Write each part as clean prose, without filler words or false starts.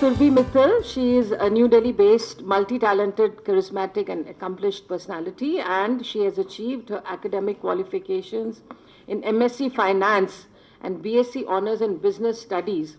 Surbhi Mittal. She is a New Delhi-based, multi-talented, charismatic and accomplished personality, and she has achieved her academic qualifications in MSc Finance and BSc Honours in Business Studies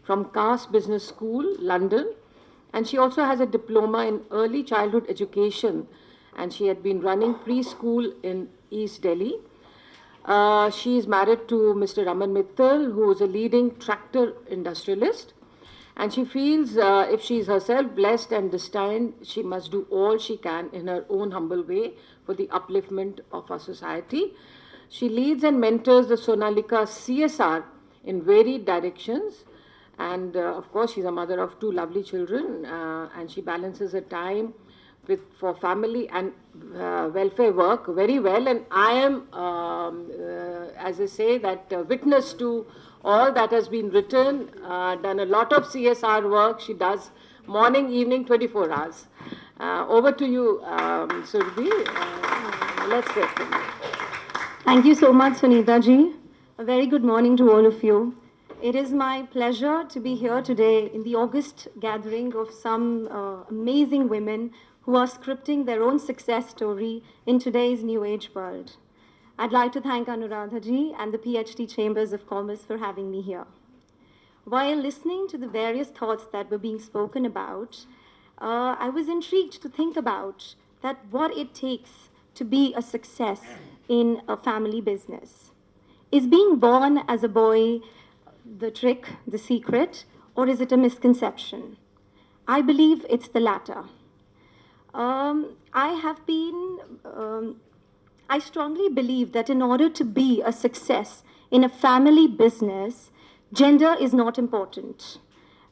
from Caste Business School, London. And she also has a diploma in early childhood education, and she had been running preschool in East Delhi. She is married to Mr. Raman Mittal, who is a leading tractor industrialist. And she feels if she is herself blessed and destined, she must do all she can in her own humble way for the upliftment of our society. She leads and mentors the Sonalika CSR in varied directions. And of course, she's a mother of 2 lovely children, and she balances her time for family and welfare work very well. And I am, as I say, that witness to all that has been written, done a lot of CSR work. She does morning, evening, 24 hours. Over to you, Surbhi. Let's hear from you. Thank you so much, Sunita ji. A very good morning to all of you. It is my pleasure to be here today in the August gathering of some amazing women who are scripting their own success story in today's new age world. I'd like to thank Anuradha ji and the PhD Chambers of Commerce for having me here. While listening to the various thoughts that were being spoken about, I was intrigued to think about that what it takes to be a success in a family business. Is being born as a boy the trick, the secret, or is it a misconception? I believe it's the latter. I strongly believe that in order to be a success in a family business, gender is not important.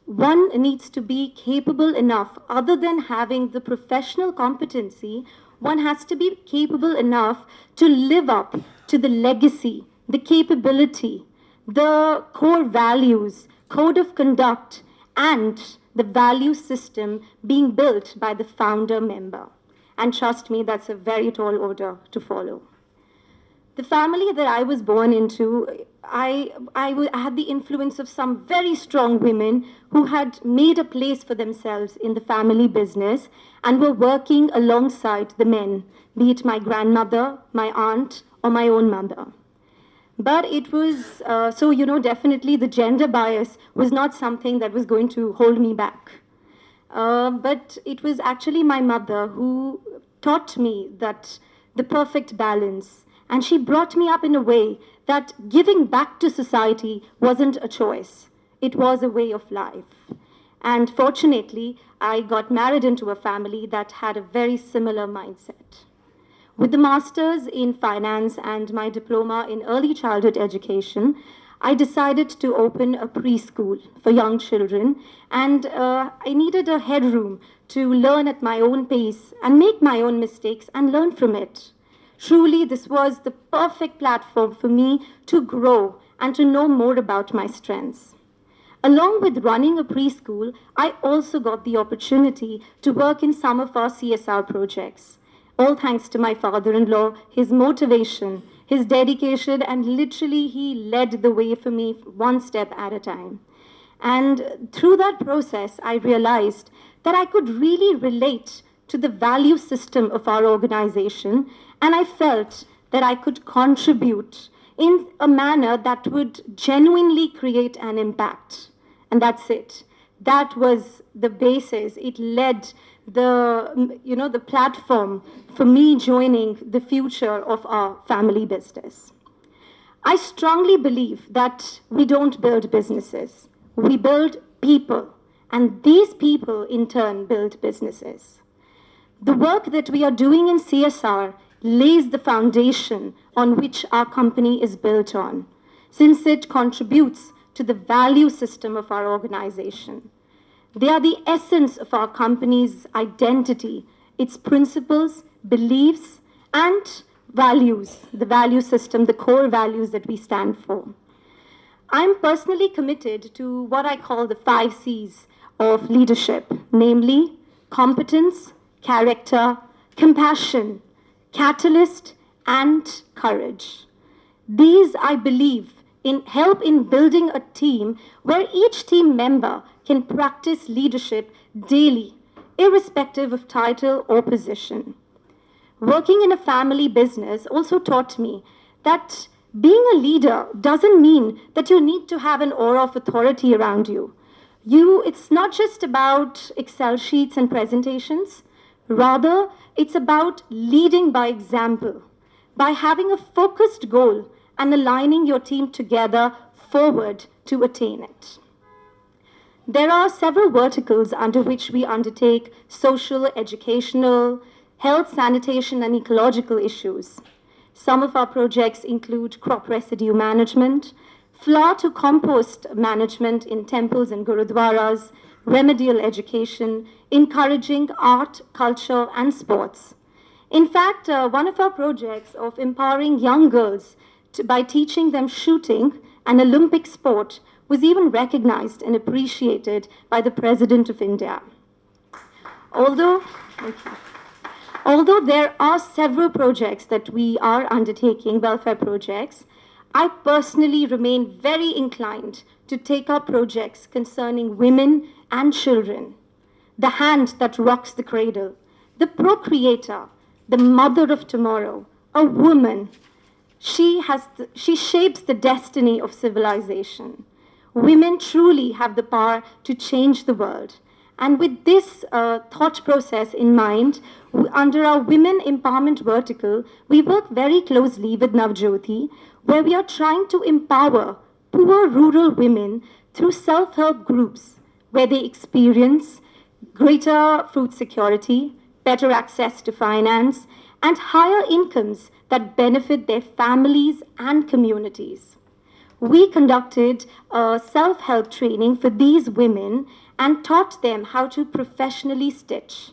One needs to be capable enough, other than having the professional competency, one has to be capable enough to live up to the legacy, the capability, the core values, code of conduct, and the value system being built by the founder member. And trust me, that's a very tall order to follow. The family that I was born into, I had the influence of some very strong women who had made a place for themselves in the family business and were working alongside the men, be it my grandmother, my aunt, or my own mother. But it was, definitely the gender bias was not something that was going to hold me back. But it was actually my mother who taught me that the perfect balance. And she brought me up in a way that giving back to society wasn't a choice. It was a way of life. And fortunately, I got married into a family that had a very similar mindset. With the master's in finance and my diploma in early childhood education, I decided to open a preschool for young children, and I needed a headroom to learn at my own pace and make my own mistakes and learn from it. Truly, this was the perfect platform for me to grow and to know more about my strengths. Along with running a preschool, I also got the opportunity to work in some of our CSR projects. All thanks to my father-in-law, his motivation, his dedication, and literally he led the way for me one step at a time. And through that process, I realized that I could really relate to the value system of our organization, and I felt that I could contribute in a manner that would genuinely create an impact. And that's it. That was the basis. It led the platform for me joining the future of our family business. I strongly believe that we don't build businesses. We build people, and these people in turn build businesses. The work that we are doing in CSR lays the foundation on which our company is built on, since it contributes to the value system of our organization. They are the essence of our company's identity, its principles, beliefs, and values, the value system, the core values that we stand for. I'm personally committed to what I call the 5 C's of leadership, namely competence, character, compassion, catalyst, and courage. These, I believe, help in building a team where each team member can practice leadership daily, irrespective of title or position. Working in a family business also taught me that being a leader doesn't mean that you need to have an aura of authority around you. It's not just about Excel sheets and presentations. Rather, it's about leading by example, by having a focused goal and aligning your team together forward to attain it. There are several verticals under which we undertake social, educational, health, sanitation, and ecological issues. Some of our projects include crop residue management, flour to compost management in temples and gurudwaras, remedial education, encouraging art, culture, and sports. In fact, one of our projects of empowering young girls by teaching them shooting, an Olympic sport, was even recognized and appreciated by the President of India. Although there are several projects that we are undertaking, welfare projects, I personally remain very inclined to take up projects concerning women and children, the hand that rocks the cradle, the procreator, the mother of tomorrow, a woman. She shapes the destiny of civilization. Women truly have the power to change the world. And with this thought process in mind, under our Women Empowerment vertical, we work very closely with Navjyoti, where we are trying to empower poor rural women through self-help groups, where they experience greater food security, better access to finance, and higher incomes that benefit their families and communities. We conducted a self-help training for these women and taught them how to professionally stitch.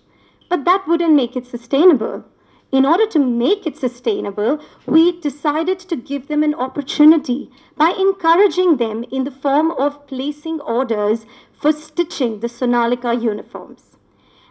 But that wouldn't make it sustainable. In order to make it sustainable, we decided to give them an opportunity by encouraging them in the form of placing orders for stitching the Sonalika uniforms.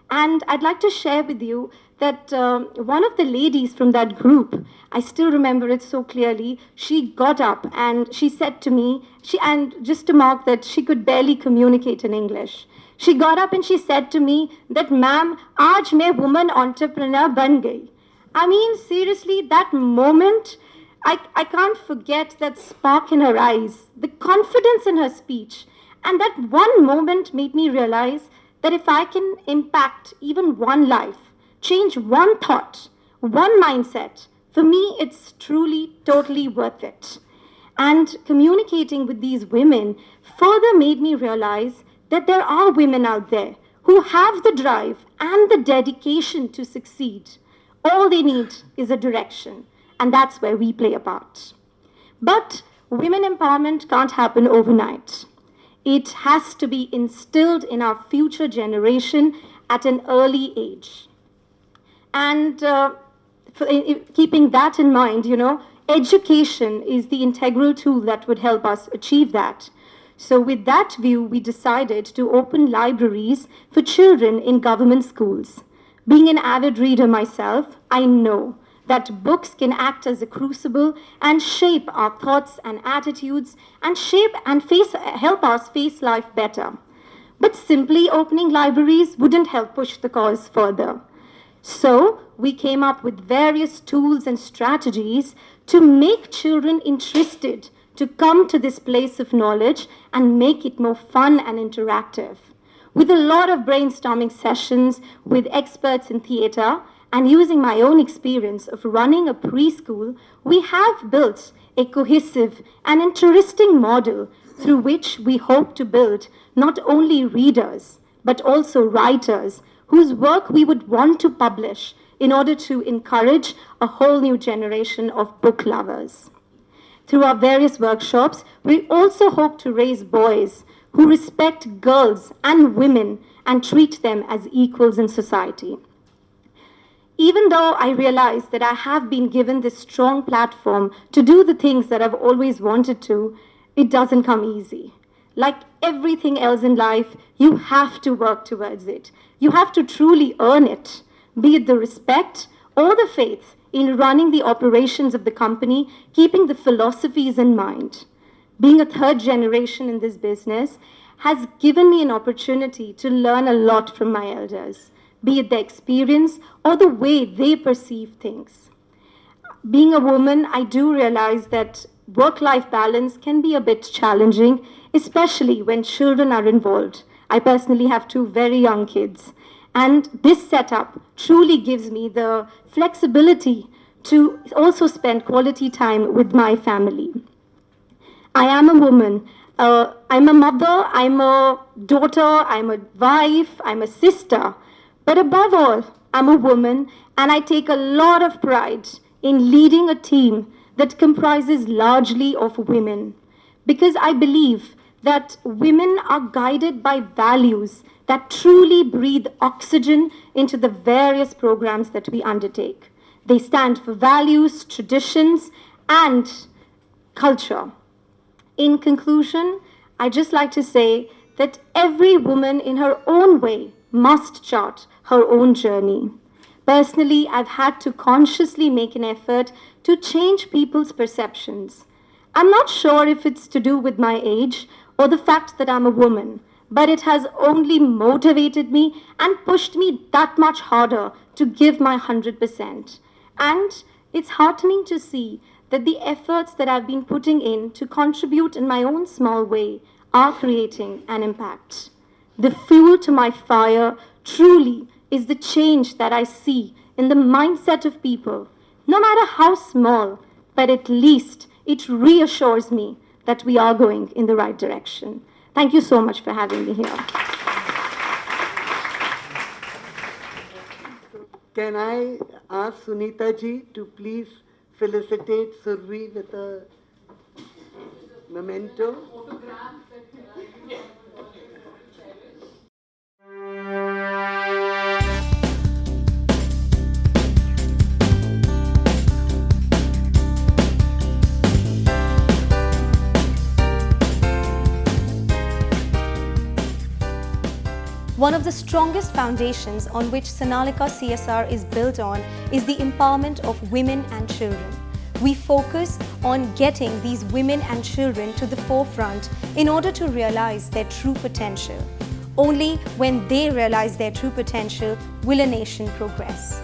And I'd like to share with you that one of the ladies from that group, I still remember it so clearly, she got up and she said to me, and just to mark that she could barely communicate in English, she got up and she said to me that, "Ma'am, aaj main woman entrepreneur ban gayi." I mean, seriously, that moment, I can't forget that spark in her eyes, the confidence in her speech. And that one moment made me realize that if I can impact even one life, change one thought, one mindset, for me, it's truly, totally worth it. And communicating with these women further made me realize that there are women out there who have the drive and the dedication to succeed. All they need is a direction, and that's where we play a part. But women empowerment can't happen overnight. It has to be instilled in our future generation at an early age. And keeping that in mind, education is the integral tool that would help us achieve that. So with that view, we decided to open libraries for children in government schools. Being an avid reader myself, I know that books can act as a crucible and shape our thoughts and attitudes and help us face life better. But simply opening libraries wouldn't help push the cause further. So we came up with various tools and strategies to make children interested to come to this place of knowledge and make it more fun and interactive. With a lot of brainstorming sessions with experts in theater and using my own experience of running a preschool, we have built a cohesive and interesting model through which we hope to build not only readers, but also writers whose work we would want to publish in order to encourage a whole new generation of book lovers. Through our various workshops, we also hope to raise boys who respect girls and women and treat them as equals in society. Even though I realize that I have been given this strong platform to do the things that I've always wanted to, it doesn't come easy. Like everything else in life, you have to work towards it. You have to truly earn it, be it the respect or the faith in running the operations of the company, keeping the philosophies in mind. being a third generation in this business, has given me an opportunity to learn a lot from my elders, be it their experience or the way they perceive things. Being a woman, I do realize that work-life balance can be a bit challenging, especially when children are involved. I personally have two very young kids, and this setup truly gives me the flexibility to also spend quality time with my family. I am a woman. I'm a mother, I'm a daughter, I'm a wife, I'm a sister. But above all, I'm a woman, and I take a lot of pride in leading a team that comprises largely of women. Because I believe that women are guided by values that truly breathe oxygen into the various programs that we undertake. They stand for values, traditions, and culture. In conclusion, I'd just like to say that every woman in her own way must chart her own journey. Personally, I've had to consciously make an effort to change people's perceptions. I'm not sure if it's to do with my age or the fact that I'm a woman, but it has only motivated me and pushed me that much harder to give my 100%. And it's heartening to see that the efforts that I've been putting in to contribute in my own small way are creating an impact. The fuel to my fire truly is the change that I see in the mindset of people, no matter how small, but at least it reassures me that we are going in the right direction. Thank you so much for having me here. Can I ask Sunita ji to please felicitate Surbhi with a memento? One of the strongest foundations on which Sonalika CSR is built on is the empowerment of women and children. We focus on getting these women and children to the forefront in order to realize their true potential. Only when they realize their true potential will a nation progress.